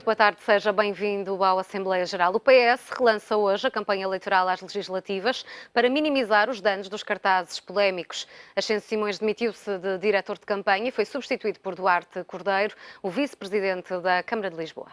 boa tarde, seja bem-vindo à Assembleia Geral. O PS relança hoje a campanha eleitoral às legislativas para minimizar os danos dos cartazes polémicos. Ascenso Simões demitiu-se de diretor de campanha e foi substituído por Duarte Cordeiro, o vice-presidente da Câmara de Lisboa.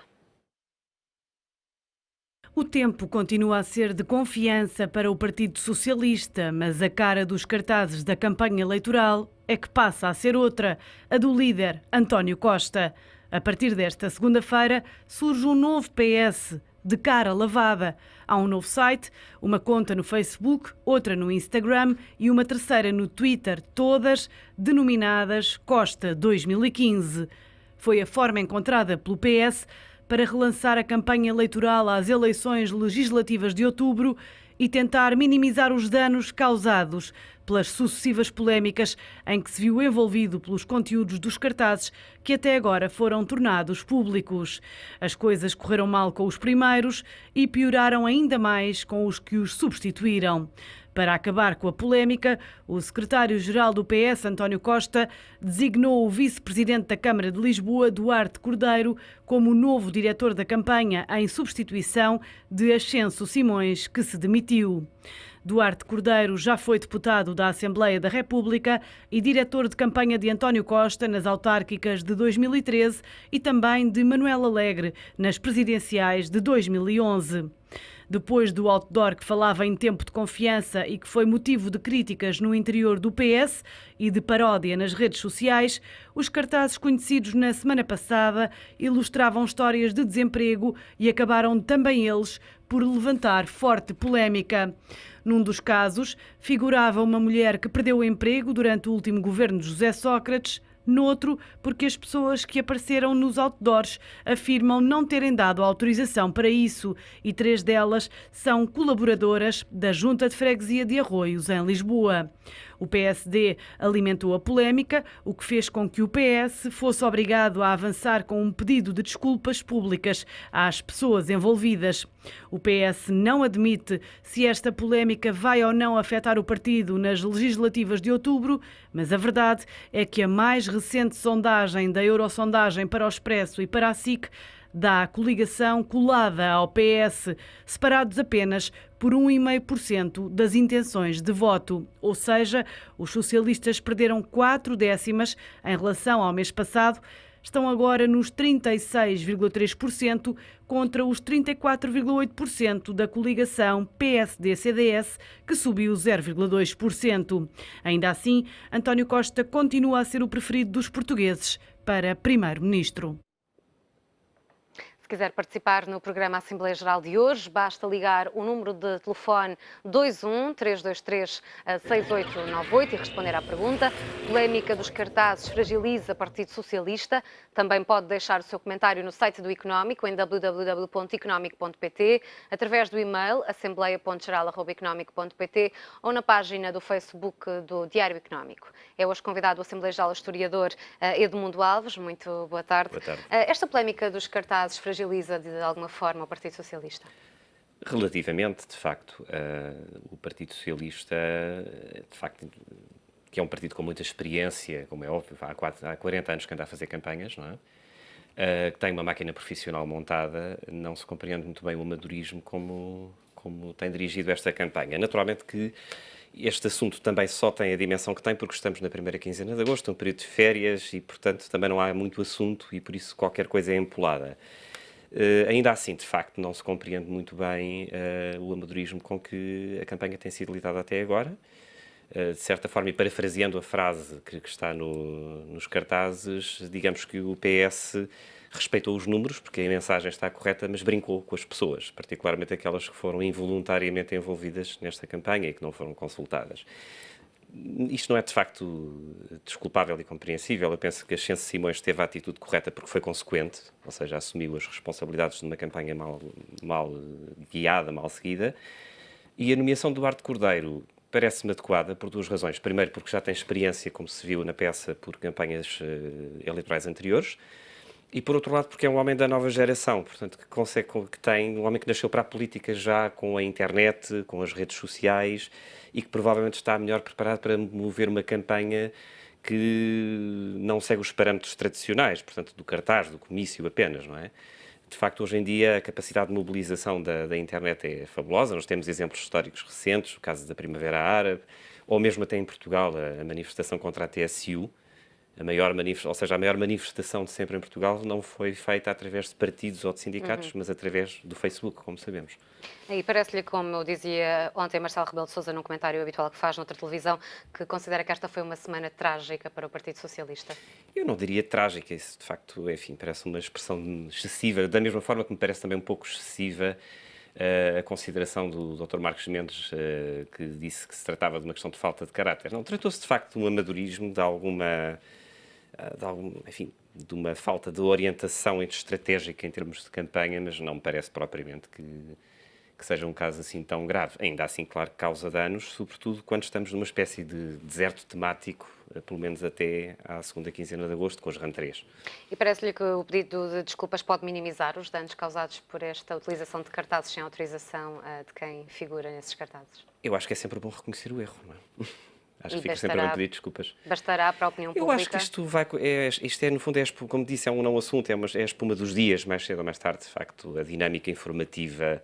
O tempo continua a ser de confiança para o Partido Socialista, mas a cara dos cartazes da campanha eleitoral é que passa a ser outra, a do líder António Costa. A partir desta segunda-feira surge um novo PS, de cara lavada. Há um novo site, uma conta no Facebook, outra no Instagram e uma terceira no Twitter, todas denominadas Costa 2015. Foi a forma encontrada pelo PS para relançar a campanha eleitoral às eleições legislativas de outubro e tentar minimizar os danos causados pelas sucessivas polémicas em que se viu envolvido pelos conteúdos dos cartazes que até agora foram tornados públicos. As coisas correram mal com os primeiros e pioraram ainda mais com os que os substituíram. Para acabar com a polémica, o secretário-geral do PS, António Costa, designou o vice-presidente da Câmara de Lisboa, Duarte Cordeiro, como o novo diretor da campanha, em substituição de Ascenso Simões, que se demitiu. Duarte Cordeiro já foi deputado da Assembleia da República e diretor de campanha de António Costa nas autárquicas de 2013 e também de Manuel Alegre nas presidenciais de 2011. Depois do outdoor que falava em tempo de confiança e que foi motivo de críticas no interior do PS e de paródia nas redes sociais, os cartazes conhecidos na semana passada ilustravam histórias de desemprego e acabaram também eles por levantar forte polémica. Num dos casos, figurava uma mulher que perdeu o emprego durante o último governo de José Sócrates. Noutro, porque as pessoas que apareceram nos outdoors afirmam não terem dado autorização para isso e 3 delas são colaboradoras da Junta de Freguesia de Arroios, em Lisboa. O PSD alimentou a polémica, o que fez com que o PS fosse obrigado a avançar com um pedido de desculpas públicas às pessoas envolvidas. O PS não admite se esta polémica vai ou não afetar o partido nas legislativas de outubro, mas a verdade é que a mais recente sondagem da Eurosondagem para o Expresso e para a SIC dá a coligação colada ao PS, separados apenas por 1,5% das intenções de voto. Ou seja, os socialistas perderam 4 décimas em relação ao mês passado, estão agora nos 36,3% contra os 34,8% da coligação PSD-CDS, que subiu 0,2%. Ainda assim, António Costa continua a ser o preferido dos portugueses para primeiro-ministro. Se quiser participar no programa Assembleia Geral de hoje, basta ligar o número de telefone 21 323 6898 e responder à pergunta. Polémica dos cartazes fragiliza Partido Socialista. Também pode deixar o seu comentário no site do Económico, em www.economico.pt, através do e-mail assembleia.geral@economico.pt ou na página do Facebook do Diário Económico. É hoje convidado o Assembleia Geral historiador Edmundo Alves. Muito boa tarde. Boa tarde. Esta polémica dos cartazes fragiliza de alguma forma o Partido Socialista? Relativamente, de facto, o Partido Socialista, de facto, que é um partido com muita experiência, como é óbvio, há 40 anos que anda a fazer campanhas, não é? Que tem uma máquina profissional montada, não se compreende muito bem o amadorismo como tem dirigido esta campanha. Naturalmente que este assunto também só tem a dimensão que tem porque estamos na primeira quinzena de agosto, um período de férias e, portanto, também não há muito assunto e, por isso, qualquer coisa é empolada. Ainda assim, de facto, não se compreende muito bem o amadorismo com que a campanha tem sido lidada até agora. De certa forma, e parafraseando a frase que está nos cartazes, digamos que o PS respeitou os números, porque a mensagem está correta, mas brincou com as pessoas, particularmente aquelas que foram involuntariamente envolvidas nesta campanha e que não foram consultadas. Isto não é, de facto, desculpável e compreensível. Eu penso que Ascenso Simões teve a atitude correta porque foi consequente, ou seja, assumiu as responsabilidades de uma campanha mal guiada, mal seguida. E a nomeação de Duarte Cordeiro parece-me adequada por 2 razões. Primeiro, porque já tem experiência, como se viu na peça, por campanhas eleitorais anteriores. E, por outro lado, porque é um homem da nova geração, portanto, um homem que nasceu para a política já com a internet, com as redes sociais e que provavelmente está melhor preparado para mover uma campanha que não segue os parâmetros tradicionais, portanto, do cartaz, do comício apenas, não é? De facto, hoje em dia, a capacidade de mobilização da internet é fabulosa. Nós temos exemplos históricos recentes, o caso da Primavera Árabe, ou mesmo até em Portugal, a manifestação contra a TSU. A maior manifestação de sempre em Portugal não foi feita através de partidos ou de sindicatos, mas através do Facebook, como sabemos. E parece-lhe, como eu dizia ontem Marcelo Rebelo de Sousa num comentário habitual que faz noutra televisão, que considera que esta foi uma semana trágica para o Partido Socialista? Eu não diria trágica, isso de facto, enfim, parece uma expressão excessiva, da mesma forma que me parece também um pouco excessiva a consideração do Dr. Marcos Mendes, que disse que se tratava de uma questão de falta de caráter. Não, tratou-se de facto de um amadorismo, enfim, de uma falta de orientação estratégica em termos de campanha, mas não me parece propriamente que seja um caso assim tão grave. Ainda assim, claro que causa danos, sobretudo quando estamos numa espécie de deserto temático, pelo menos até à segunda quinzena de agosto, com os RAN 3. E parece-lhe que o pedido de desculpas pode minimizar os danos causados por esta utilização de cartazes sem autorização de quem figura nesses cartazes? Eu acho que é sempre bom reconhecer o erro, não é? Acho que fica bastará, sempre bem pedir desculpas. Bastará para a opinião pública? Eu acho que isto é, no fundo, como disse, é um não assunto, é a espuma dos dias, mais cedo ou mais tarde, de facto, a dinâmica informativa,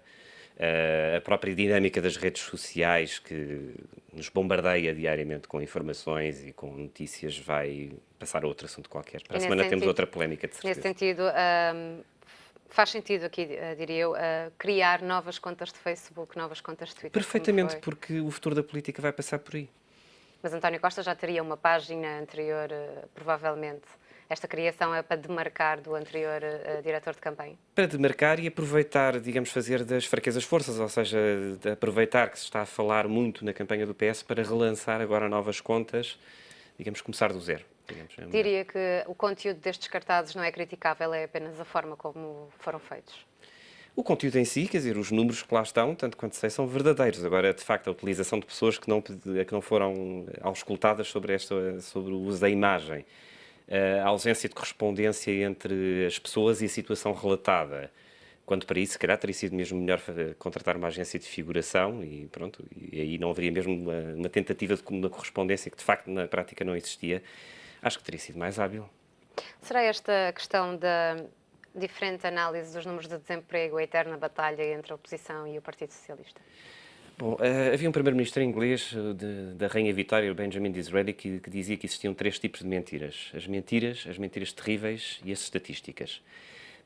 a própria dinâmica das redes sociais que nos bombardeia diariamente com informações e com notícias vai passar a outro assunto qualquer. Para a semana temos outra polémica, de certeza. Nesse sentido, faz sentido aqui, diria eu, criar novas contas de Facebook, novas contas de Twitter? Perfeitamente, porque o futuro da política vai passar por aí. Mas António Costa já teria uma página anterior, provavelmente. Esta criação é para demarcar do anterior diretor de campanha? Para demarcar e aproveitar, digamos, fazer das fraquezas forças, ou seja, de aproveitar que se está a falar muito na campanha do PS para relançar agora novas contas, digamos, começar do zero. Diria que o conteúdo destes cartazes não é criticável, é apenas a forma como foram feitos. O conteúdo em si, quer dizer, os números que lá estão, tanto quanto sei, são verdadeiros. Agora, de facto, a utilização de pessoas que não foram auscultadas sobre o uso da imagem, a ausência de correspondência entre as pessoas e a situação relatada, quando para isso, se calhar, teria sido mesmo melhor contratar uma agência de figuração e pronto, e aí não haveria mesmo uma tentativa de correspondência que, de facto, na prática não existia. Acho que teria sido mais hábil. Será esta questão da diferente análise dos números de desemprego a eterna batalha entre a oposição e o Partido Socialista? Bom, havia um primeiro-ministro inglês da Rainha Vitória, Benjamin Disraeli, que dizia que existiam 3 tipos de mentiras. As mentiras terríveis e as estatísticas.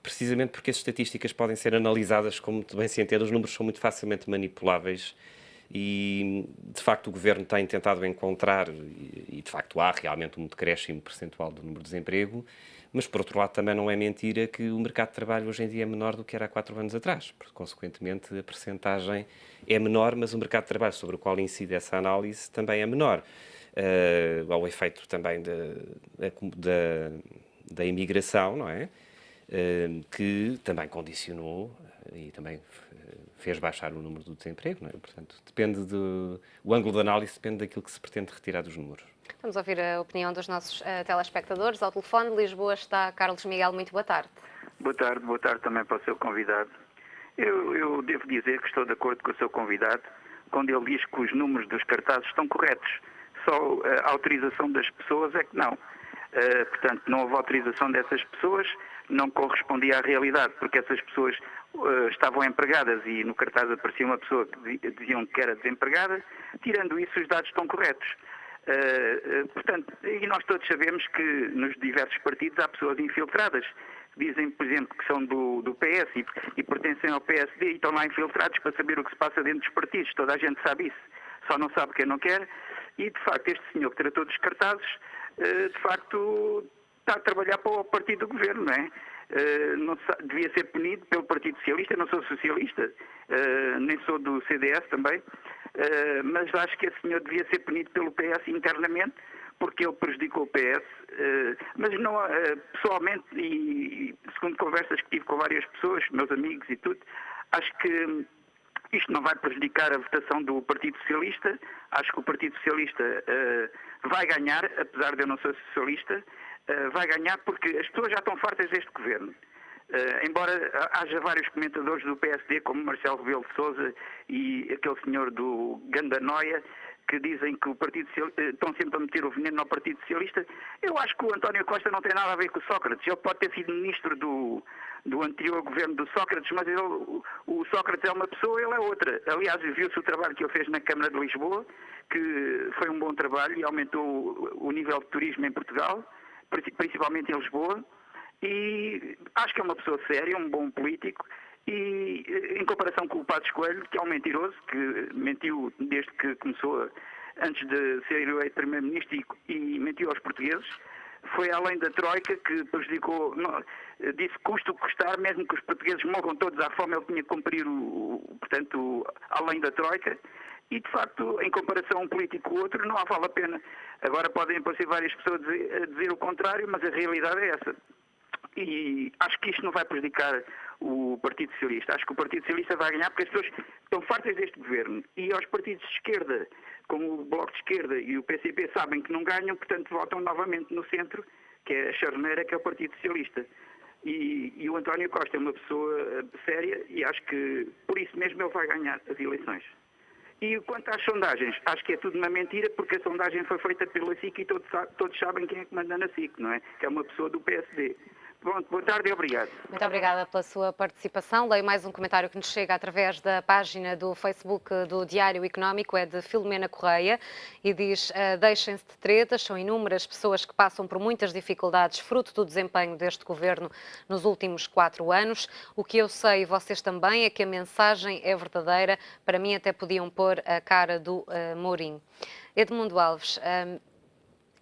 Precisamente porque as estatísticas podem ser analisadas, como muito bem se entende, os números são muito facilmente manipuláveis e, de facto, o Governo tem tentado encontrar, e de facto há realmente um decréscimo percentual do número de desemprego, mas, por outro lado, também não é mentira que o mercado de trabalho hoje em dia é menor do que era há 4 anos atrás. Porque, consequentemente, a percentagem é menor, mas o mercado de trabalho sobre o qual incide essa análise também é menor. Ao efeito também da imigração, não é? Que também condicionou e também fez baixar o número do desemprego, não é? Portanto, o ângulo de análise depende daquilo que se pretende retirar dos números. Vamos ouvir a opinião dos nossos telespectadores. Ao telefone de Lisboa está Carlos Miguel. Muito boa tarde. Boa tarde também para o seu convidado. Eu devo dizer que estou de acordo com o seu convidado quando ele diz que os números dos cartazes estão corretos. Só a autorização das pessoas é que não. Portanto, não houve autorização dessas pessoas, não correspondia à realidade, porque essas pessoas estavam empregadas e no cartaz aparecia uma pessoa que diziam que era desempregada. Tirando isso, os dados estão corretos. Portanto, e nós todos sabemos que nos diversos partidos há pessoas infiltradas. Dizem, por exemplo, que são do PS e pertencem ao PSD e estão lá infiltrados para saber o que se passa dentro dos partidos. Toda a gente sabe isso. Só não sabe quem não quer. E, de facto, este senhor que tratou dos cartazes, de facto, está a trabalhar para o partido do governo, não é? Devia ser punido pelo Partido Socialista. Eu não sou socialista, nem sou do CDS também, mas acho que esse senhor devia ser punido pelo PS internamente, porque ele prejudicou o PS, mas não, pessoalmente, e segundo conversas que tive com várias pessoas, meus amigos e tudo, acho que isto não vai prejudicar a votação do Partido Socialista. Acho que o Partido Socialista vai ganhar, apesar de eu não ser socialista, vai ganhar porque as pessoas já estão fartas deste governo. Embora haja vários comentadores do PSD, como Marcelo Rebelo de Sousa e aquele senhor do Gandanoia, que dizem que o Partido Socialista, estão sempre a meter o veneno ao Partido Socialista. Eu acho que o António Costa não tem nada a ver com o Sócrates. Ele pode ter sido ministro do anterior governo do Sócrates, mas o Sócrates é uma pessoa, ele é outra. Aliás, viu-se o trabalho que ele fez na Câmara de Lisboa, que foi um bom trabalho e aumentou o nível de turismo em Portugal, principalmente em Lisboa. E acho que é uma pessoa séria, um bom político. E em comparação com o Passos Coelho, que é um mentiroso, que mentiu desde que começou, antes de ser eleito primeiro-ministro, e mentiu aos portugueses, foi além da Troika, que prejudicou, disse custo o que custar, mesmo que os portugueses morram todos à fome, ele tinha que cumprir, portanto, além da Troika. E, de facto, em comparação a um político com o outro, não vale a pena. Agora podem aparecer várias pessoas a dizer o contrário, mas a realidade é essa. E acho que isto não vai prejudicar o Partido Socialista. Acho que o Partido Socialista vai ganhar porque as pessoas estão fartas deste governo. E aos partidos de esquerda, como o Bloco de Esquerda e o PCP, sabem que não ganham, portanto votam novamente no centro, que é a charneira, que é o Partido Socialista. E o António Costa é uma pessoa séria e acho que por isso mesmo ele vai ganhar as eleições. E quanto às sondagens, acho que é tudo uma mentira, porque a sondagem foi feita pela SIC e todos sabem quem é que manda na SIC, não é? Que é uma pessoa do PSD. Pronto, boa tarde e obrigado. Muito obrigada pela sua participação. Leio mais um comentário que nos chega através da página do Facebook do Diário Económico, é de Filomena Correia, e diz: deixem-se de tretas, são inúmeras pessoas que passam por muitas dificuldades fruto do desempenho deste governo nos últimos 4 anos. O que eu sei, e vocês também, é que a mensagem é verdadeira. Para mim até podiam pôr a cara do Mourinho. Edmundo Alves,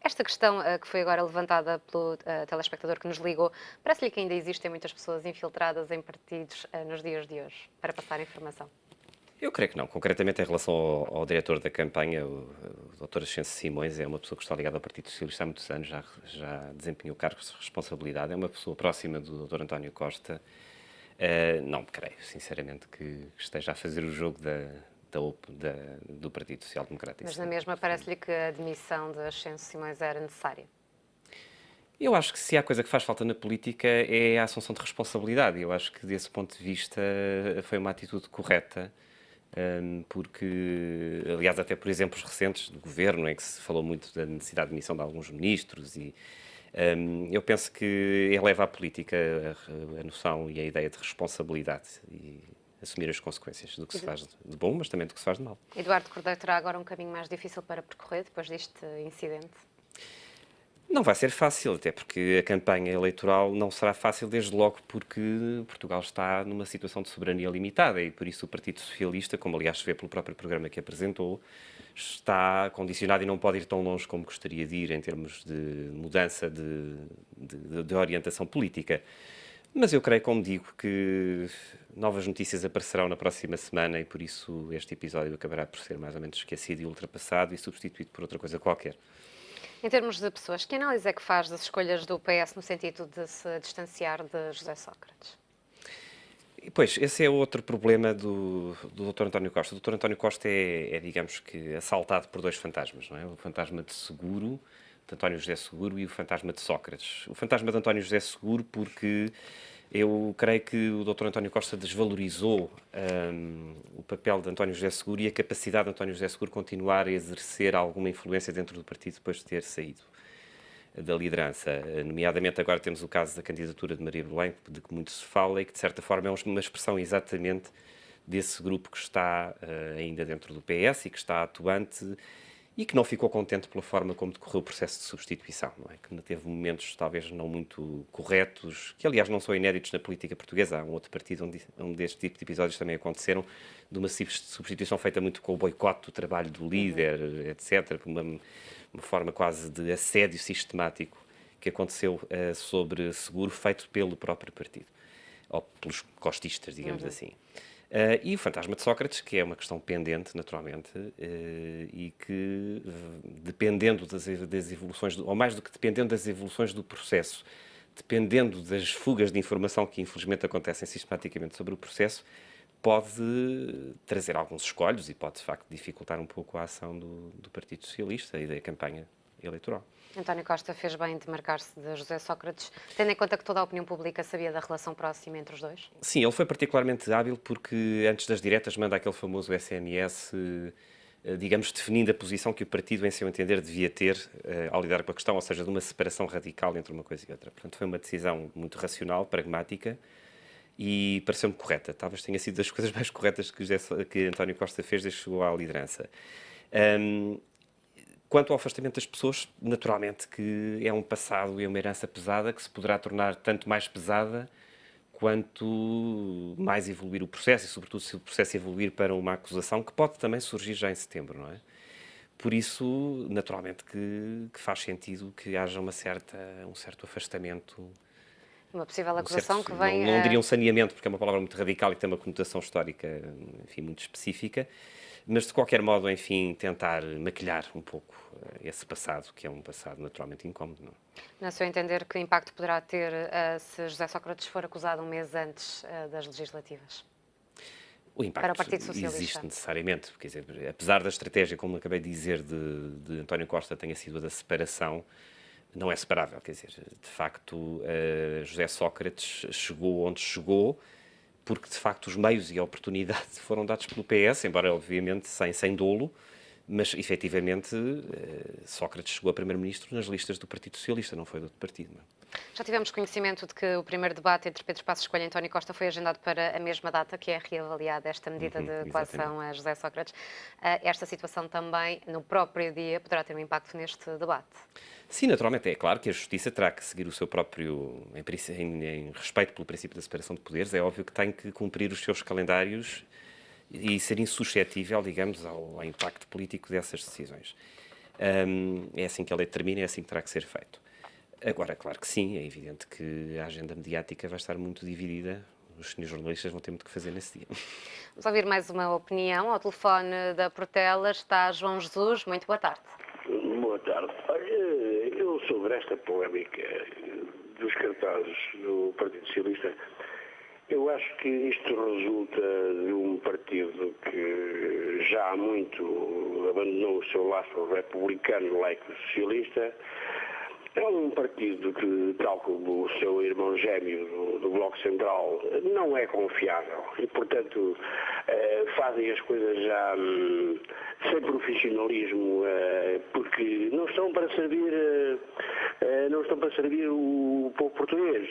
esta questão que foi agora levantada pelo telespectador que nos ligou, parece-lhe que ainda existem muitas pessoas infiltradas em partidos nos dias de hoje, para passar informação? Eu creio que não. Concretamente, em relação ao diretor da campanha, o Dr. Ascenso Simões, é uma pessoa que está ligada ao Partido Socialista há muitos anos, já desempenhou cargos de responsabilidade, é uma pessoa próxima do Dr. António Costa. Não creio, sinceramente, que esteja a fazer o jogo do Partido Social Democrata. Mas na mesma parece-lhe que a demissão de Ascenso Simões era necessária? Eu acho que se há coisa que faz falta na política é a assunção de responsabilidade. Eu acho que desse ponto de vista foi uma atitude correta, porque, aliás, até por exemplos recentes do governo, em que se falou muito da necessidade de demissão de alguns ministros, e eu penso que eleva à política a noção e a ideia de responsabilidade e assumir as consequências do que se faz de bom, mas também do que se faz de mal. Eduardo Cordeiro terá agora um caminho mais difícil para percorrer depois deste incidente? Não vai ser fácil, até porque a campanha eleitoral não será fácil, desde logo porque Portugal está numa situação de soberania limitada e por isso o Partido Socialista, como aliás se vê pelo próprio programa que apresentou, está condicionado e não pode ir tão longe como gostaria de ir em termos de mudança de orientação política. Mas eu creio, como digo, que novas notícias aparecerão na próxima semana e por isso este episódio acabará por ser mais ou menos esquecido e ultrapassado e substituído por outra coisa qualquer. Em termos de pessoas, que análise é que faz das escolhas do PS no sentido de se distanciar de José Sócrates? Pois, esse é outro problema do Dr. António Costa. O Dr. António Costa digamos que, assaltado por 2 fantasmas, não é? O fantasma de Seguro, de António José Seguro, e o fantasma de Sócrates. O fantasma de António José Seguro porque eu creio que o Dr. António Costa desvalorizou o papel de António José Seguro e a capacidade de António José Seguro continuar a exercer alguma influência dentro do partido depois de ter saído da liderança. Nomeadamente agora temos o caso da candidatura de Maria Belém, de que muito se fala e que de certa forma é uma expressão exatamente desse grupo que está ainda dentro do PS e que está atuante e que não ficou contente pela forma como decorreu o processo de substituição, não é? Que teve momentos talvez não muito corretos, que aliás não são inéditos na política portuguesa. Há um outro partido onde este tipo de episódios também aconteceram, de uma substituição feita muito com o boicote do trabalho do líder, etc., uma forma quase de assédio sistemático que aconteceu sobre Seguro, feito pelo próprio partido, ou pelos costistas, digamos assim. E o fantasma de Sócrates, que é uma questão pendente, naturalmente, e que, dependendo das evoluções, ou mais do que dependendo das evoluções do processo, dependendo das fugas de informação que infelizmente acontecem sistematicamente sobre o processo, pode trazer alguns escolhos e pode, de facto, dificultar um pouco a ação do Partido Socialista e da campanha eleitoral. António Costa fez bem de marcar-se de José Sócrates, tendo em conta que toda a opinião pública sabia da relação próxima entre os dois? Sim, ele foi particularmente hábil porque antes das diretas manda aquele famoso SMS digamos, definindo a posição que o partido, em seu entender, devia ter ao lidar com a questão, ou seja, de uma separação radical entre uma coisa e outra. Portanto, foi uma decisão muito racional, pragmática e pareceu-me correta. Talvez tenha sido das coisas mais corretas que António Costa fez desde que chegou à liderança. Quanto ao afastamento das pessoas, naturalmente que é um passado e uma herança pesada que se poderá tornar tanto mais pesada quanto mais evoluir o processo e, sobretudo, se o processo evoluir para uma acusação que pode também surgir já em setembro, não é? Por isso, naturalmente que faz sentido que haja um certo afastamento. Uma possível acusação que vem... Não diria um saneamento, porque é uma palavra muito radical e que tem uma conotação histórica, enfim, muito específica, mas de qualquer modo, enfim, tentar maquilhar um pouco esse passado, que é um passado naturalmente incómodo, não? Na seu entender, que impacto poderá ter se José Sócrates for acusado um mês antes das legislativas? O impacto para o Partido Socialista existe necessariamente, quer dizer, apesar da estratégia, como acabei de dizer, de António Costa tenha sido a da separação, não é separável, quer dizer, de facto, José Sócrates chegou onde chegou, porque de facto os meios e a oportunidade foram dados pelo PS, embora obviamente sem dolo, mas efetivamente Sócrates chegou a primeiro-ministro nas listas do Partido Socialista, não foi de outro partido. Não. Já tivemos conhecimento de que o primeiro debate entre Pedro Passos Coelho e António Costa foi agendado para a mesma data, que é reavaliada esta medida de coação a José Sócrates. Esta situação também, no próprio dia, poderá ter um impacto neste debate? Sim, naturalmente. É claro que a Justiça terá que seguir o seu próprio, em respeito pelo princípio da separação de poderes, é óbvio que tem que cumprir os seus calendários e ser insuscetível, digamos, ao impacto político dessas decisões. É assim que a lei termina, é assim que terá que ser feito. Agora, claro que sim, é evidente que a agenda mediática vai estar muito dividida. Os senhores jornalistas vão ter muito que fazer nesse dia. Vamos ouvir mais uma opinião. Ao telefone da Portela está João Jesus. Muito boa tarde. Boa tarde. Olha, eu sobre esta polémica dos cartazes do Partido Socialista, eu acho que isto resulta de um partido que já há muito abandonou o seu laço republicano laico socialista. É um partido que, tal como o seu irmão gêmeo do Bloco Central, não é confiável e, portanto, fazem as coisas já sem profissionalismo, porque não estão para servir o povo português,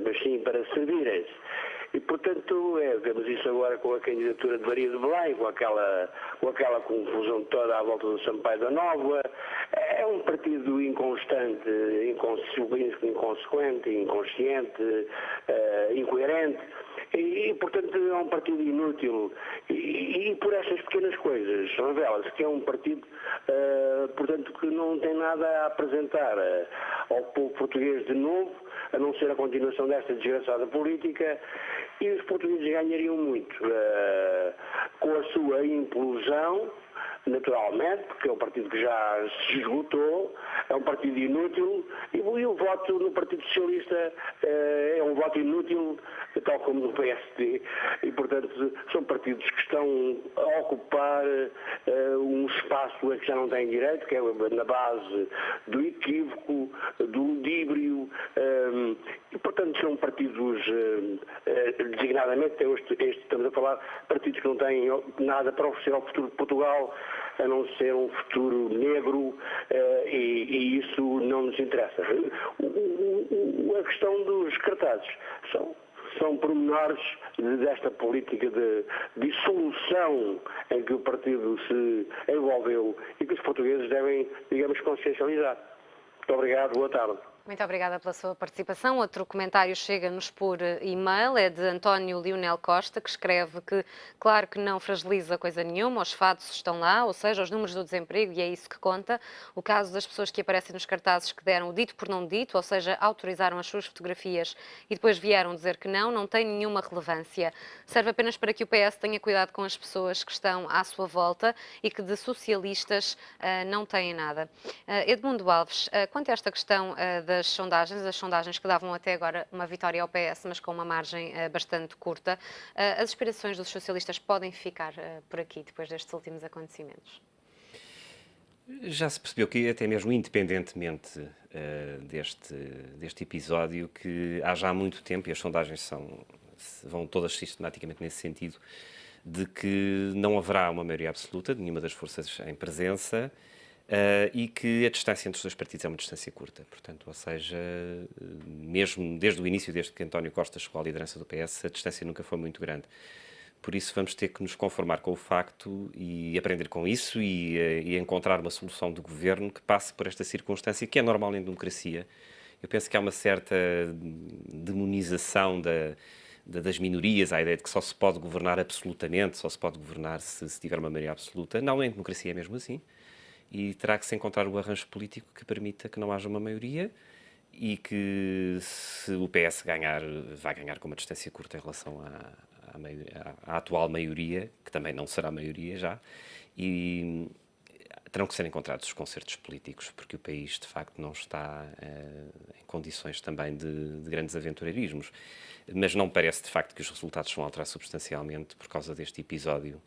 mas sim para servirem-se. E, portanto, vemos isso agora com a candidatura de Maria de Belém, com aquela confusão toda à volta do Sampaio da Nova. É um partido inconstante, inconsequente, inconsciente, incoerente. E, portanto, é um partido inútil. E por estas pequenas coisas, revela-se que é um partido, portanto, que não tem nada a apresentar ao povo português de novo, a não ser a continuação desta desgraçada política, e os portugueses ganhariam muito com a sua implosão, naturalmente, porque é um partido que já se esgotou, é um partido inútil, e o voto no Partido Socialista é um voto inútil, tal como no PSD, e, portanto, são partidos que estão a ocupar um espaço a que já não têm direito, que é na base do equívoco, do ludíbrio, e, portanto, são partidos, designadamente, estamos a falar, partidos que não têm nada para oferecer ao futuro de Portugal, a não ser um futuro negro, e isso não nos interessa. A questão dos cartazes são pormenores desta política de dissolução em que o partido se envolveu e que os portugueses devem, digamos, consciencializar. Muito obrigado, boa tarde. Muito obrigada pela sua participação. Outro comentário chega-nos por e-mail, é de António Lionel Costa, que escreve que, claro que não fragiliza coisa nenhuma, os fatos estão lá, ou seja, os números do desemprego, e é isso que conta. O caso das pessoas que aparecem nos cartazes que deram o dito por não dito, ou seja, autorizaram as suas fotografias e depois vieram dizer que não tem nenhuma relevância. Serve apenas para que o PS tenha cuidado com as pessoas que estão à sua volta e que de socialistas não têm nada. Edmundo Alves, quanto a esta questão as sondagens que davam até agora uma vitória ao PS, mas com uma margem bastante curta. As aspirações dos socialistas podem ficar por aqui depois destes últimos acontecimentos? Já se percebeu que, até mesmo independentemente deste episódio, que há já muito tempo, e as sondagens vão todas sistematicamente nesse sentido, de que não haverá uma maioria absoluta de nenhuma das forças em presença e que a distância entre os dois partidos é uma distância curta. Portanto, ou seja, mesmo desde o início, desde que António Costa chegou à liderança do PS, a distância nunca foi muito grande. Por isso vamos ter que nos conformar com o facto e aprender com isso e encontrar uma solução de governo que passe por esta circunstância, que é normal em democracia. Eu penso que há uma certa demonização das minorias, a ideia de que só se pode governar absolutamente, só se pode governar se tiver uma maioria absoluta. Não, em democracia é mesmo assim. E terá que se encontrar o arranjo político que permita que não haja uma maioria e que, se o PS ganhar, vai ganhar com uma distância curta em relação à atual maioria, que também não será maioria já, e terão que ser encontrados os concertos políticos, porque o país, de facto, não está em condições também de grandes aventureirismos. Mas não me parece, de facto, que os resultados vão alterar substancialmente por causa deste episódio.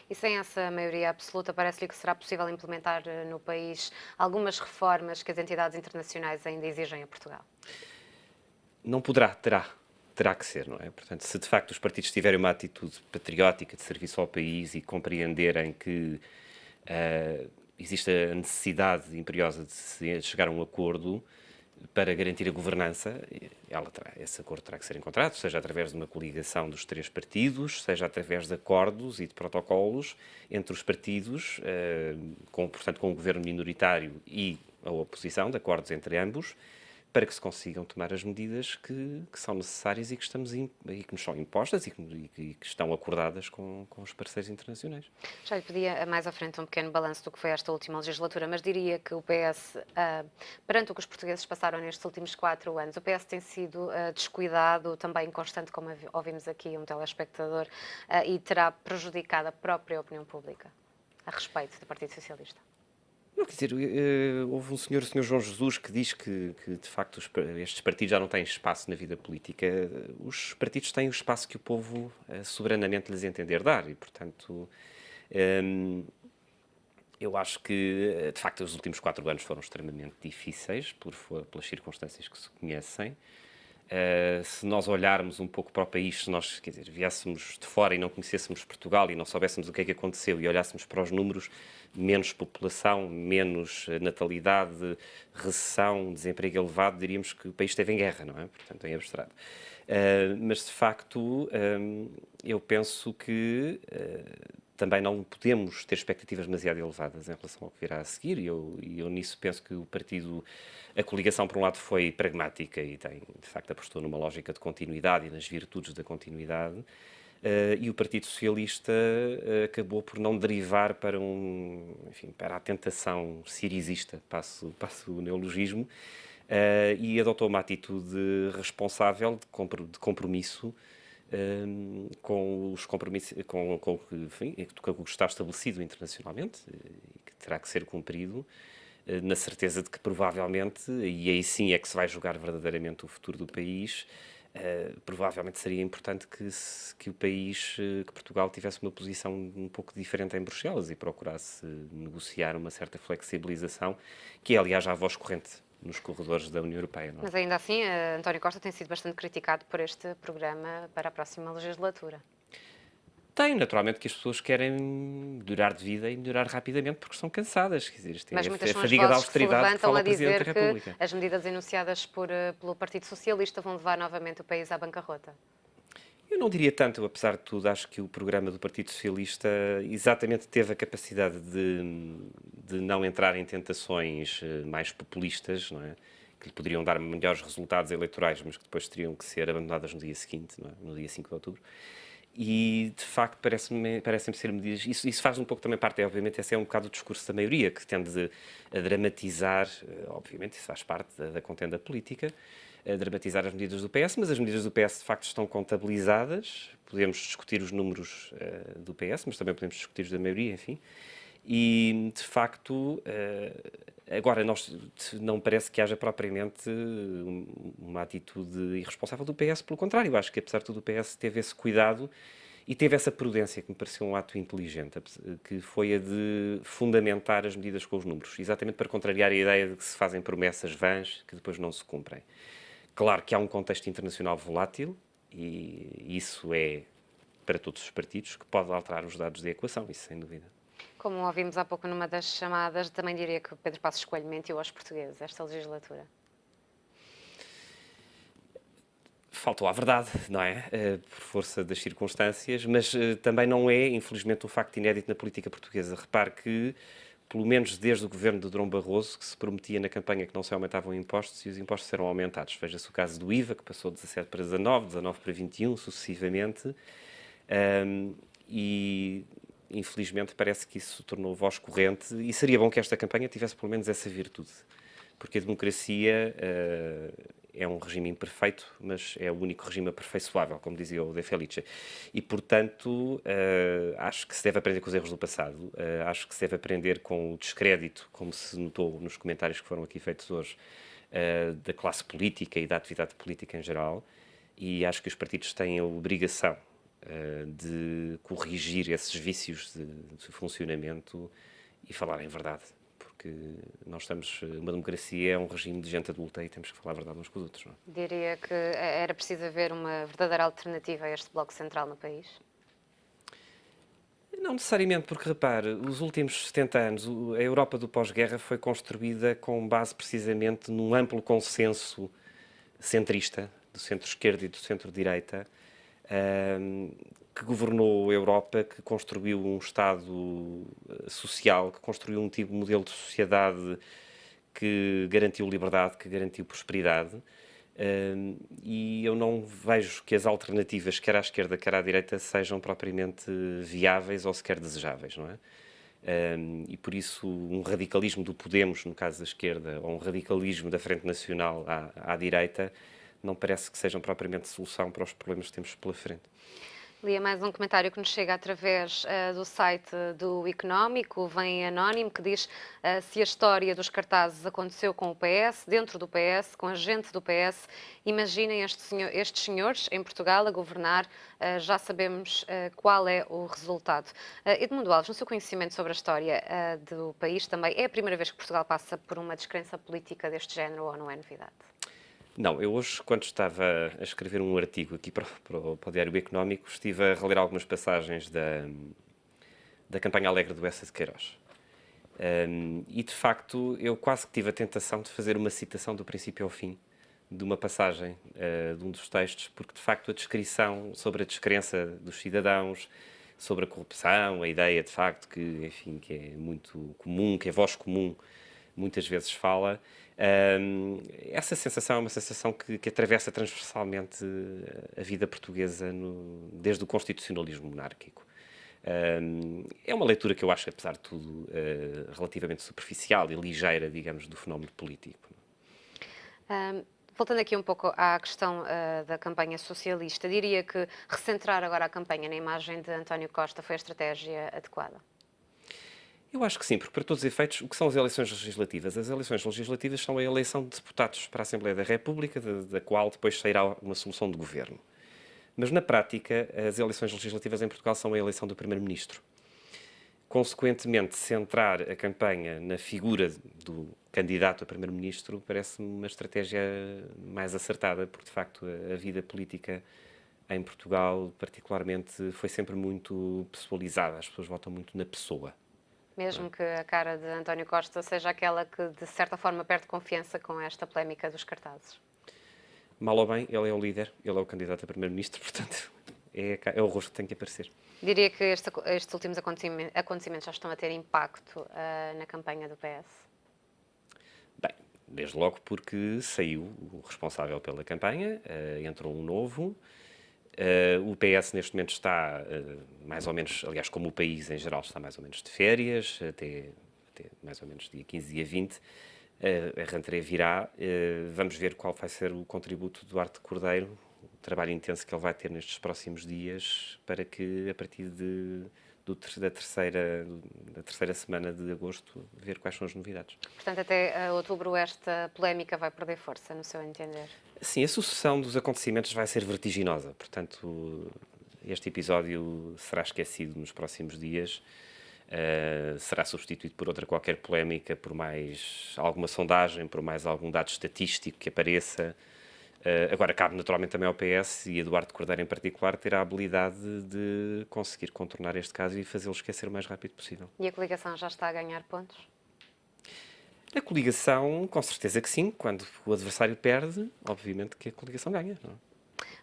E sem essa maioria absoluta, parece-lhe que será possível implementar no país algumas reformas que as entidades internacionais ainda exigem a Portugal? Não poderá, terá que ser, não é? Portanto, se de facto os partidos tiverem uma atitude patriótica de serviço ao país e compreenderem que existe a necessidade imperiosa de se chegar a um acordo para garantir a governança, esse acordo terá que ser encontrado, seja através de uma coligação dos três partidos, seja através de acordos e de protocolos entre os partidos, portanto, com o governo minoritário e a oposição, de acordos entre ambos, para que se consigam tomar as medidas que são necessárias e que nos são impostas e que estão acordadas com os parceiros internacionais. Já lhe pedia mais à frente um pequeno balanço do que foi esta última legislatura, mas diria que o PS, perante o que os portugueses passaram nestes últimos 4 anos, o PS tem sido descuidado, também constante, como ouvimos aqui um telespectador, e terá prejudicado a própria opinião pública a respeito do Partido Socialista. Não, quer dizer, houve o senhor João Jesus, que diz que de facto, estes partidos já não têm espaço na vida política. Os partidos têm o espaço que o povo soberanamente lhes entender dar e, portanto, eu acho que, de facto, os últimos 4 anos foram extremamente difíceis pelas circunstâncias que se conhecem. Se nós olharmos um pouco para o país, se nós, quer dizer, viéssemos de fora e não conhecêssemos Portugal e não soubéssemos o que é que aconteceu e olhássemos para os números, menos população, menos natalidade, recessão, desemprego elevado, diríamos que o país esteve em guerra, não é? Portanto, em abstrato. Mas, de facto, eu penso que também não podemos ter expectativas demasiado elevadas em relação ao que virá a seguir e eu nisso penso que a coligação, por um lado, foi pragmática e de facto, apostou numa lógica de continuidade e nas virtudes da continuidade. E o Partido Socialista acabou por não derivar para a tentação sirizista, passo o neologismo, e adotou uma atitude responsável de compromisso com os compromissos, com o que está estabelecido internacionalmente e que terá que ser cumprido, na certeza de que provavelmente, e aí sim é que se vai julgar verdadeiramente o futuro do país, provavelmente seria importante que o país, que Portugal, tivesse uma posição um pouco diferente em Bruxelas e procurasse negociar uma certa flexibilização, que é, aliás, a voz corrente nos corredores da União Europeia. Não é? Mas ainda assim, António Costa tem sido bastante criticado por este programa para a próxima legislatura. Tem, naturalmente, que as pessoas querem melhorar de vida e melhorar rapidamente porque estão cansadas. Quer dizer, isto Mas é muitas a são as fadiga da vozes que se austeridade que levantam fala a o Presidente dizer da que República. as medidas enunciadas pelo Partido Socialista vão levar novamente o país à bancarrota. Eu não diria tanto, apesar de tudo, acho que o programa do Partido Socialista exatamente teve a capacidade de não entrar em tentações mais populistas, não é? Que lhe poderiam dar melhores resultados eleitorais, mas que depois teriam que ser abandonadas no dia seguinte, não é? No dia 5 de outubro. E, de facto, parecem ser medidas... Isso faz um pouco também parte, obviamente, esse é um bocado o discurso da maioria, que tende a dramatizar, obviamente, isso faz parte da contenda política, a dramatizar as medidas do PS, mas as medidas do PS, de facto, estão contabilizadas. Podemos discutir os números do PS, mas também podemos discutir os da maioria, enfim. E, de facto, agora não parece que haja propriamente uma atitude irresponsável do PS, pelo contrário, acho que, apesar de tudo, o PS teve esse cuidado e teve essa prudência que me pareceu um ato inteligente, que foi a de fundamentar as medidas com os números, exatamente para contrariar a ideia de que se fazem promessas vãs que depois não se cumprem. Claro que há um contexto internacional volátil e isso é para todos os partidos, que pode alterar os dados da equação, isso sem dúvida. Como ouvimos há pouco numa das chamadas, também diria que Pedro Passos Coelho mentiu aos portugueses esta legislatura. Faltou à verdade, não é? Por força das circunstâncias, mas também não é, infelizmente, um facto inédito na política portuguesa. Repare que, pelo menos desde o governo de Durão Barroso, que se prometia na campanha que não se aumentavam impostos e os impostos serão aumentados. Veja-se o caso do IVA, que passou de 17 para 19, 19 para 21, sucessivamente, e infelizmente parece que isso se tornou voz corrente e seria bom que esta campanha tivesse pelo menos essa virtude, porque a democracia é um regime imperfeito, mas é o único regime aperfeiçoável, como dizia o De Felice. E, portanto, acho que se deve aprender com os erros do passado, acho que se deve aprender com o descrédito, como se notou nos comentários que foram aqui feitos hoje, da classe política e da atividade política em geral, e acho que os partidos têm a obrigação de corrigir esses vícios de funcionamento e falar em verdade. Porque nós estamos, uma democracia é um regime de gente adulta e temos que falar a verdade uns com os outros. Não é? Diria que era preciso haver uma verdadeira alternativa a este bloco central no país? Não necessariamente, porque repare, os últimos 70 anos, a Europa do pós-guerra foi construída com base precisamente num amplo consenso centrista, do centro-esquerda e do centro-direita, que governou a Europa, que construiu um Estado social, que construiu um tipo de modelo de sociedade que garantiu liberdade, que garantiu prosperidade. E eu não vejo que as alternativas, quer à esquerda, quer à direita, sejam propriamente viáveis ou sequer desejáveis, não é? E por isso um radicalismo do Podemos, no caso da esquerda, ou um radicalismo da Frente Nacional à direita, não parece que sejam propriamente solução para os problemas que temos pela frente. Lia mais um comentário que nos chega através do site do Económico, vem anónimo, que diz se a história dos cartazes aconteceu com o PS, dentro do PS, com a gente do PS, imaginem estes senhores em Portugal a governar, já sabemos qual é o resultado. Edmundo Alves, no seu conhecimento sobre a história do país também, é a primeira vez que Portugal passa por uma descrença política deste género ou não é novidade? Não, eu hoje, quando estava a escrever um artigo aqui para o Diário Económico, estive a reler algumas passagens da campanha alegre do Bessa de Queiroz. E, de facto, eu quase que tive a tentação de fazer uma citação do princípio ao fim de uma passagem de um dos textos, porque, de facto, a descrição sobre a descrença dos cidadãos, sobre a corrupção, a ideia, de facto, que, enfim, que é muito comum, que é voz comum, muitas vezes fala. Essa sensação é uma sensação que atravessa transversalmente a vida portuguesa desde o constitucionalismo monárquico. É uma leitura que eu acho, apesar de tudo, relativamente superficial e ligeira, digamos, do fenómeno político. Voltando aqui um pouco à questão da campanha socialista, diria que recentrar agora a campanha na imagem de António Costa foi a estratégia adequada? Eu acho que sim, porque para todos os efeitos, o que são as eleições legislativas? As eleições legislativas são a eleição de deputados para a Assembleia da República, da qual depois sairá uma solução de governo. Mas, na prática, as eleições legislativas em Portugal são a eleição do Primeiro-Ministro. Consequentemente, centrar a campanha na figura do candidato a Primeiro-Ministro parece-me uma estratégia mais acertada, porque, de facto, a vida política em Portugal, particularmente, foi sempre muito pessoalizada. As pessoas votam muito na pessoa. Mesmo que a cara de António Costa seja aquela que, de certa forma, perde confiança com esta polémica dos cartazes. Mal ou bem, ele é o líder, ele é o candidato a primeiro-ministro, portanto, é o rosto que tem que aparecer. Diria que estes últimos acontecimentos já estão a ter impacto na campanha do PS? Bem, desde logo porque saiu o responsável pela campanha, entrou um novo. O PS neste momento está mais ou menos, aliás, como o país em geral, está mais ou menos de férias, até mais ou menos dia 15, dia 20. A rentrée virá. Vamos ver qual vai ser o contributo do Duarte Cordeiro, o trabalho intenso que ele vai ter nestes próximos dias, para que, a partir da terceira semana de agosto, ver quais são as novidades. Portanto, até outubro esta polémica vai perder força, no seu entender? Sim, a sucessão dos acontecimentos vai ser vertiginosa, portanto, este episódio será esquecido nos próximos dias, será substituído por outra qualquer polémica, por mais alguma sondagem, por mais algum dado estatístico que apareça, Agora, cabe naturalmente também ao PS e Eduardo Cordeiro em particular ter a habilidade de conseguir contornar este caso e fazê-lo esquecer o mais rápido possível. E a coligação já está a ganhar pontos? A coligação, com certeza que sim. Quando o adversário perde, obviamente que a coligação ganha. Não é?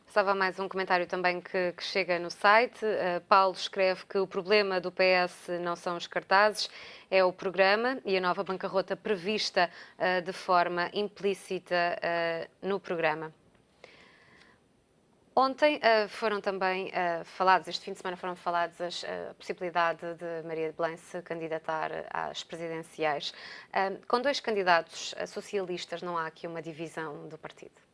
Passava mais um comentário também que chega no site. Paulo escreve que o problema do PS não são os cartazes, é o programa e a nova bancarrota prevista de forma implícita no programa. Ontem foram também falados, este fim de semana foram falados a possibilidade de Maria de Belém se candidatar às presidenciais. Com 2 candidatos socialistas, não há aqui uma divisão do partido?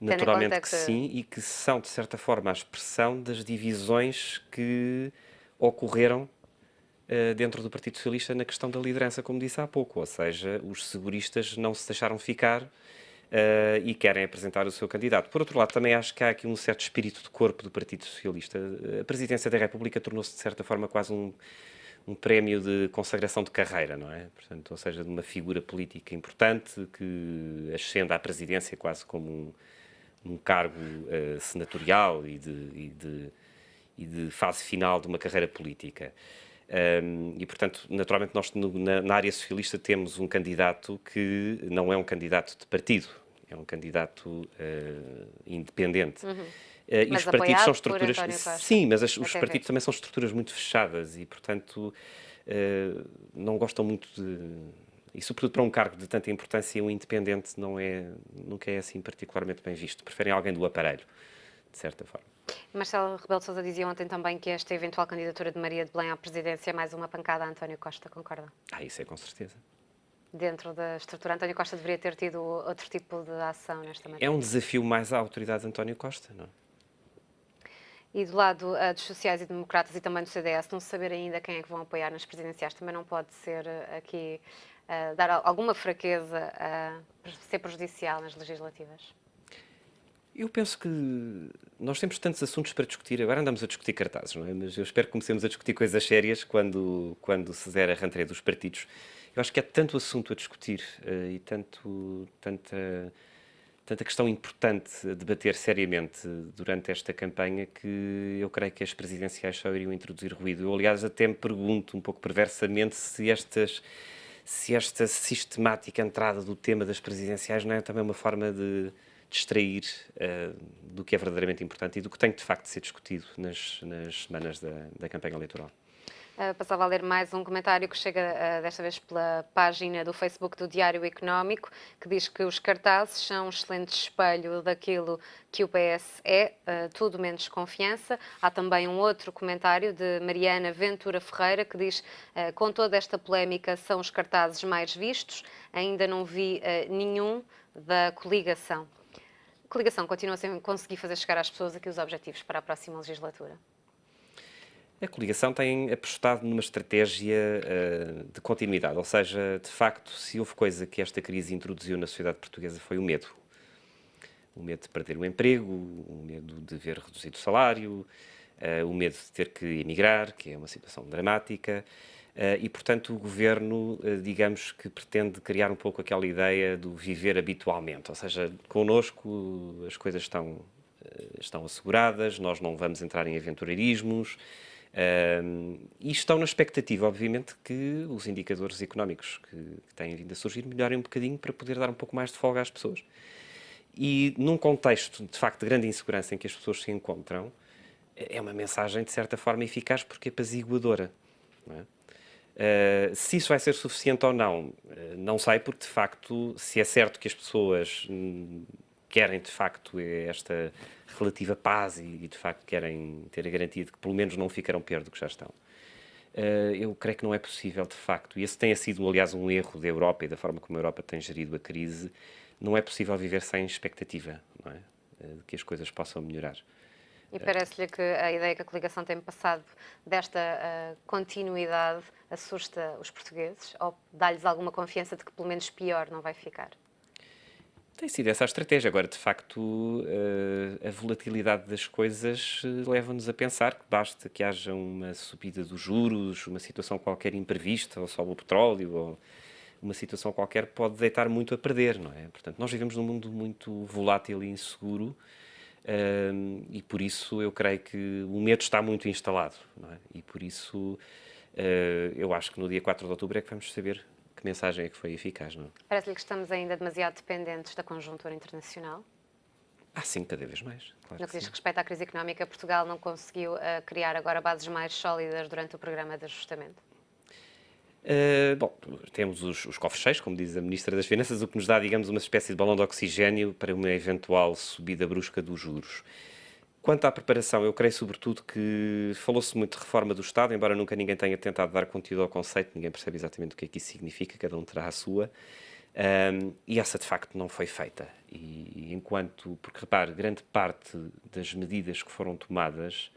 Naturalmente que sim, e que são, de certa forma, a expressão das divisões que ocorreram dentro do Partido Socialista na questão da liderança, como disse há pouco. Ou seja, os seguristas não se deixaram ficar e querem apresentar o seu candidato. Por outro lado, também acho que há aqui um certo espírito de corpo do Partido Socialista. A presidência da República tornou-se, de certa forma, quase um prémio de consagração de carreira, não é? Portanto, ou seja, de uma figura política importante que ascende à presidência quase como um cargo senatorial e de fase final de uma carreira política. E, portanto, naturalmente, nós na área socialista temos um candidato que não é um candidato de partido, é um candidato independente. E mas os partidos são estruturas... Sim, mas os partidos também são estruturas muito fechadas e, portanto, não gostam muito de... E, sobretudo, para um cargo de tanta importância, um independente nunca é assim particularmente bem visto. Preferem alguém do aparelho, de certa forma. Marcelo Rebelo de Sousa dizia ontem também que esta eventual candidatura de Maria de Belém à presidência é mais uma pancada a António Costa, concorda? Isso é com certeza. Dentro da estrutura, António Costa deveria ter tido outro tipo de ação nesta matéria. É um desafio mais à autoridade de António Costa, não é? E do lado dos sociais e democratas e também do CDS, não saber ainda quem é que vão apoiar nas presidenciais também não pode ser aqui dar alguma fraqueza, ser prejudicial nas legislativas? Eu penso que nós temos tantos assuntos para discutir. Agora andamos a discutir cartazes, não é? Mas eu espero que comecemos a discutir coisas sérias quando se der a rentrée dos partidos. Eu acho que há tanto assunto a discutir e tanta questão importante a debater seriamente durante esta campanha que eu creio que as presidenciais só iriam introduzir ruído. Eu, aliás, até me pergunto um pouco perversamente se esta sistemática entrada do tema das presidenciais não é também uma forma de distrair do que é verdadeiramente importante e do que tem de facto de ser discutido nas semanas da campanha eleitoral. Passava a ler mais um comentário que chega desta vez pela página do Facebook do Diário Económico, que diz que os cartazes são um excelente espelho daquilo que o PS é, tudo menos confiança. Há também um outro comentário de Mariana Ventura Ferreira, que diz com toda esta polémica são os cartazes mais vistos, ainda não vi nenhum da coligação. A coligação continua sem conseguir fazer chegar às pessoas aqui os objetivos para a próxima legislatura? A coligação tem apostado numa estratégia de continuidade, ou seja, de facto, se houve coisa que esta crise introduziu na sociedade portuguesa foi o medo. O medo de perder o emprego, o medo de ver reduzido o salário, o medo de ter que emigrar, que é uma situação dramática, e, portanto, o governo, digamos que pretende criar um pouco aquela ideia do viver habitualmente, ou seja, connosco as coisas estão asseguradas, nós não vamos entrar em aventureirismos, e estão na expectativa, obviamente, que os indicadores económicos que têm vindo a surgir melhorem um bocadinho para poder dar um pouco mais de folga às pessoas. E num contexto, de facto, de grande insegurança em que as pessoas se encontram, é uma mensagem, de certa forma, eficaz porque é apaziguadora. Não é? Se isso vai ser suficiente ou não, não sei, porque, de facto, se é certo que as pessoas querem, de facto, esta relativa paz e, de facto, querem ter a garantia de que, pelo menos, não ficarão pior do que já estão. Eu creio que não é possível, de facto, e esse tenha sido, aliás, um erro da Europa e da forma como a Europa tem gerido a crise, não é possível viver sem expectativa, não é? De que as coisas possam melhorar. E parece-lhe que a ideia que a coligação tem passado desta continuidade assusta os portugueses ou dá-lhes alguma confiança de que pelo menos pior não vai ficar? Tem sido essa a estratégia. Agora, de facto, a volatilidade das coisas leva-nos a pensar que basta que haja uma subida dos juros, uma situação qualquer imprevista, ou sobe o petróleo, uma situação qualquer pode deitar muito a perder, não é? Portanto, nós vivemos num mundo muito volátil e inseguro, e por isso eu creio que o medo está muito instalado, não é? E por isso eu acho que no dia 4 de outubro é que vamos saber que mensagem é que foi eficaz, não é? Parece-lhe que estamos ainda demasiado dependentes da conjuntura internacional? Sim, cada vez mais. Claro No que que diz sim. respeito à crise económica, Portugal não conseguiu criar agora bases mais sólidas durante o programa de ajustamento? Bom, temos os cofres cheios, como diz a Ministra das Finanças, o que nos dá, digamos, uma espécie de balão de oxigénio para uma eventual subida brusca dos juros. Quanto à preparação, eu creio sobretudo que falou-se muito de reforma do Estado, embora nunca ninguém tenha tentado dar conteúdo ao conceito, ninguém percebe exatamente o que é que isso significa, cada um terá a sua. E essa de facto não foi feita. Porque repare, grande parte das medidas que foram tomadas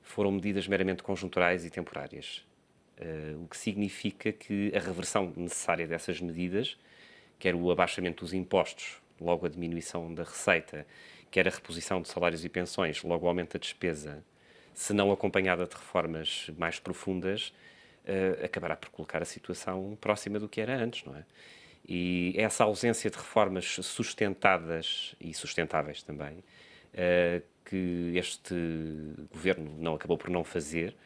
foram medidas meramente conjunturais e temporárias. O que significa que a reversão necessária dessas medidas, quer o abaixamento dos impostos, logo a diminuição da receita, quer a reposição de salários e pensões, logo o aumento da despesa, se não acompanhada de reformas mais profundas, acabará por colocar a situação próxima do que era antes, não é? E essa ausência de reformas sustentadas e sustentáveis também, que este governo não acabou por não fazer,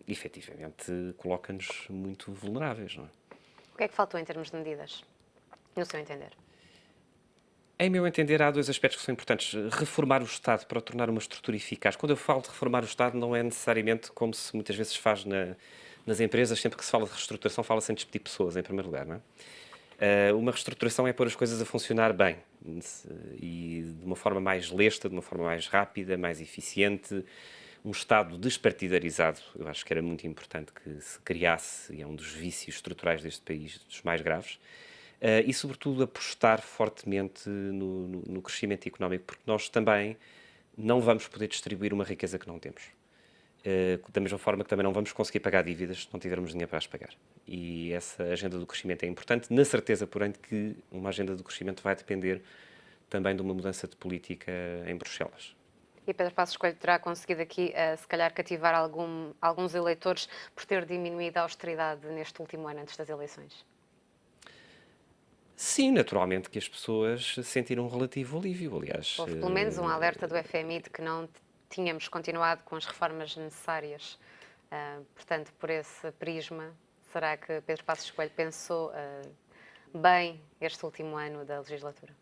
efetivamente coloca-nos muito vulneráveis, não é? O que é que faltou em termos de medidas, no seu entender? Em meu entender, há dois aspectos que são importantes. Reformar o Estado para o tornar uma estrutura eficaz. Quando eu falo de reformar o Estado, não é necessariamente como se muitas vezes faz nas empresas, sempre que se fala de reestruturação, fala-se em despedir pessoas, em primeiro lugar, não é? Uma reestruturação é pôr as coisas a funcionar bem e de uma forma mais lesta, de uma forma mais rápida, mais eficiente. Um Estado despartidarizado, eu acho que era muito importante que se criasse, e é um dos vícios estruturais deste país, dos mais graves. E, sobretudo, apostar fortemente no crescimento económico, porque nós também não vamos poder distribuir uma riqueza que não temos. Da mesma forma que também não vamos conseguir pagar dívidas se não tivermos dinheiro para as pagar. E essa agenda do crescimento é importante, na certeza, porém, de que uma agenda do crescimento vai depender também de uma mudança de política em Bruxelas. E Pedro Passos Coelho terá conseguido aqui, se calhar, cativar alguns eleitores por ter diminuído a austeridade neste último ano antes das eleições? Sim, naturalmente que as pessoas sentiram um relativo alívio, aliás. Houve pelo menos um alerta do FMI de que não tínhamos continuado com as reformas necessárias. Portanto, por esse prisma, será que Pedro Passos Coelho pensou bem este último ano da legislatura?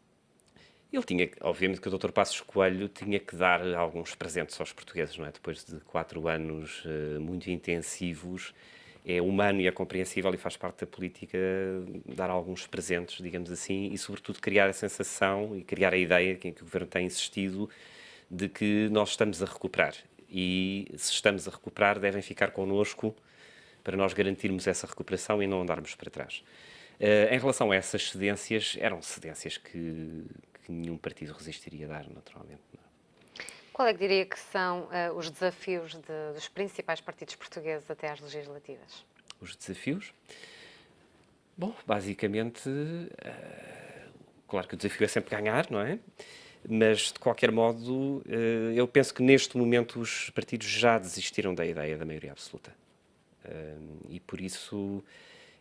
Ele tinha, obviamente que o Dr. Passos Coelho tinha que dar alguns presentes aos portugueses, não é? Depois de 4 anos muito intensivos, é humano e é compreensível e faz parte da política dar alguns presentes, digamos assim, e sobretudo criar a sensação e criar a ideia que o Governo tem insistido de que nós estamos a recuperar. E se estamos a recuperar, devem ficar connosco para nós garantirmos essa recuperação e não andarmos para trás. Em relação a essas cedências, eram cedências que nenhum partido resistiria a dar, naturalmente. Qual é que diria que são os desafios dos principais partidos portugueses até às legislativas? Os desafios? Bom, basicamente, claro que o desafio é sempre ganhar, não é? Mas, de qualquer modo, eu penso que neste momento os partidos já desistiram da ideia da maioria absoluta. E por isso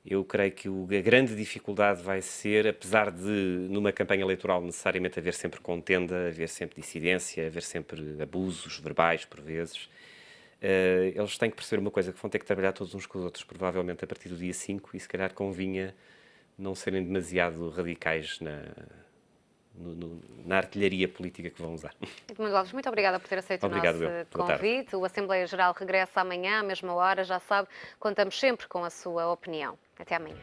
eu creio que a grande dificuldade vai ser, apesar de numa campanha eleitoral necessariamente haver sempre contenda, haver sempre dissidência, haver sempre abusos verbais por vezes, eles têm que perceber uma coisa, que vão ter que trabalhar todos uns com os outros, provavelmente a partir do dia 5, e se calhar convinha não serem demasiado radicais na artilharia política que vão usar. Edmundo Alves, muito obrigada por ter aceito Obrigado, o nosso Boa tarde. convite. O Assembleia Geral regressa amanhã, à mesma hora, já sabe, contamos sempre com a sua opinião. Até amanhã.